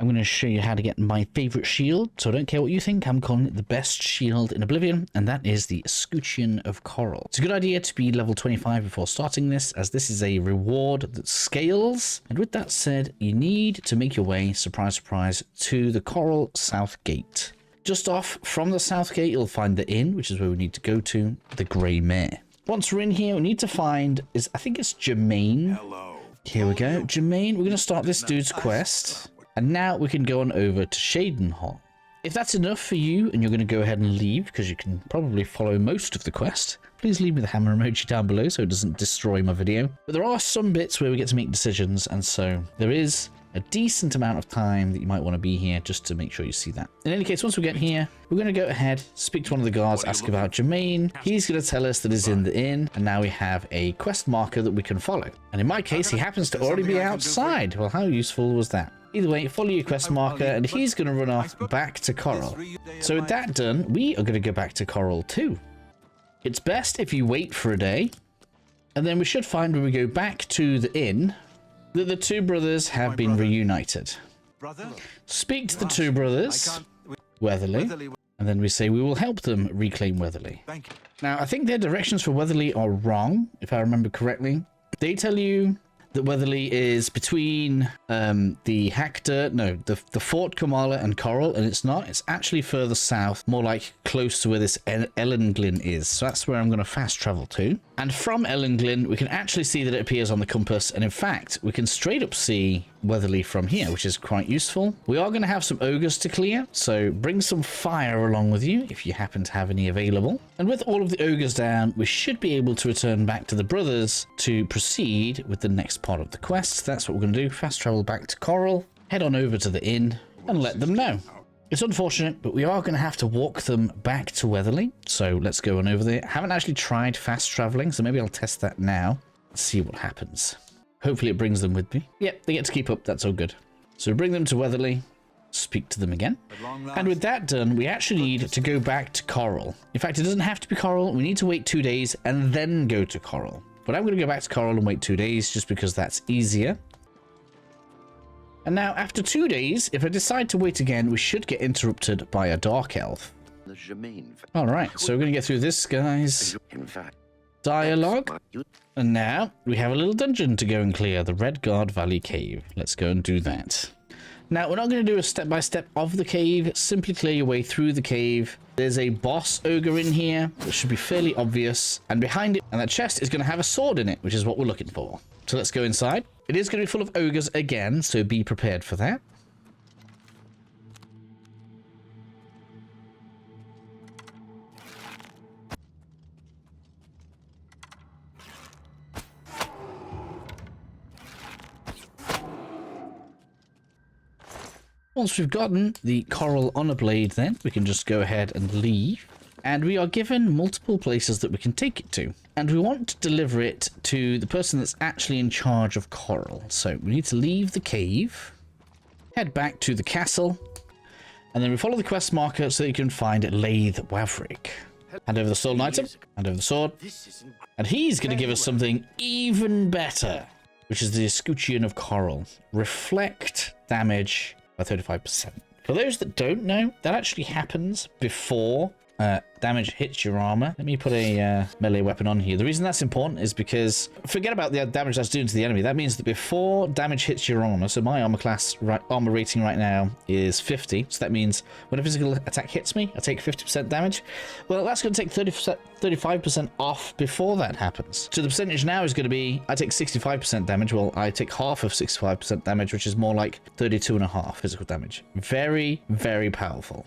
I'm going to show you how to get my favorite shield. So I don't care what you think, I'm calling it the best shield in Oblivion, and that is the Escutcheon of Chorrol. It's a good idea to be level 25 before starting this, as this is a reward that scales. And with that said, you need to make your way, surprise, surprise, to the Chorrol South Gate. Just off from the South Gate, you'll find the inn, which is where we need to go to, the Grey Mare. Once we're in here, we need to find, I think it's Jermaine. Hello. Here we go. Jermaine, we're going to start this dude's quest. And now we can go on over to Shadenhall. If that's enough for you and you're going to go ahead and leave, because you can probably follow most of the quest, please leave me the hammer emoji down below so it doesn't destroy my video. But there are some bits where we get to make decisions, and so there is a decent amount of time that you might want to be here just to make sure you see that. In any case, once we get here, we're going to go ahead, speak to one of the guards, ask about Jermaine. He's going to tell us that he's in the inn, and now we have a quest marker that we can follow. And in my case, he happens to already be outside. Well, how useful was that? Either way, follow your quest marker, and he's going to run off back to Chorrol. So with that done, we are going to go back to Chorrol too. It's best if you wait for a day, and then we should find when we go back to the inn that the two brothers have been reunited. Speak to the two brothers, Weatherly, and then we say we will help them reclaim Weatherly. Now, I think their directions for Weatherly are wrong, if I remember correctly. They tell you that Weatherly is between the Fort Kamala and Chorrol, and it's not. It's actually further south, more like close to where this Ellenglyn is. So that's where I'm going to fast travel to. And from Ellenglyn, we can actually see that it appears on the compass, and in fact, we can straight up see Weatherly from here, which is quite useful. We are going to have some ogres to clear, so bring some fire along with you if you happen to have any available. And with all of the ogres down, we should be able to return back to the brothers to proceed with the next part of the quest. That's what we're going to do. Fast travel back to Chorrol, head on over to the inn, and let them know. It's unfortunate, but we are going to have to walk them back to Weatherly. So let's go on over there. I haven't actually tried fast traveling, so maybe I'll test that now. Let's see what happens. Hopefully it brings them with me. Yep, they get to keep up. That's all good. So bring them to Weatherly, speak to them again. And with that done, we actually need to go back to Chorrol. In fact, it doesn't have to be Chorrol. We need to wait 2 days and then go to Chorrol. But I'm going to go back to Chorrol and wait 2 days just because that's easier. And now, after 2 days, if I decide to wait again, we should get interrupted by a Dark Elf. Alright, so we're going to get through this guy's dialogue. And now, we have a little dungeon to go and clear, the Redguard Valley Cave. Let's go and do that. Now, we're not going to do a step-by-step of the cave. Simply clear your way through the cave. There's a boss ogre in here, which should be fairly obvious. And behind it, and that chest is going to have a sword in it, which is what we're looking for. So let's go inside. It is going to be full of ogres again, so be prepared for that. Once we've gotten the Chorrol on a blade, then we can just go ahead and leave. And we are given multiple places that we can take it to. And we want to deliver it to the person that's actually in charge of Chorrol. So we need to leave the cave, head back to the castle, and then we follow the quest marker so that you can find Lathe Waverick. Hand over the stolen item, hand over the sword, and he's going to give us something even better, which is the Escutcheon of Chorrol. Reflect damage by 35%. For those that don't know, that actually happens before damage hits your armor. Let me put a melee weapon on here. The reason that's important is because forget about the damage that's doing to the enemy. That means that before damage hits your armor, so my armor class armor rating right now is 50. So that means when a physical attack hits me, I take 50% damage. Well, that's going to take 35% off before that happens. So the percentage now is going to be, I take 65% damage. Well, I take half of 65% damage, which is more like 32.5 physical damage. Very, very powerful.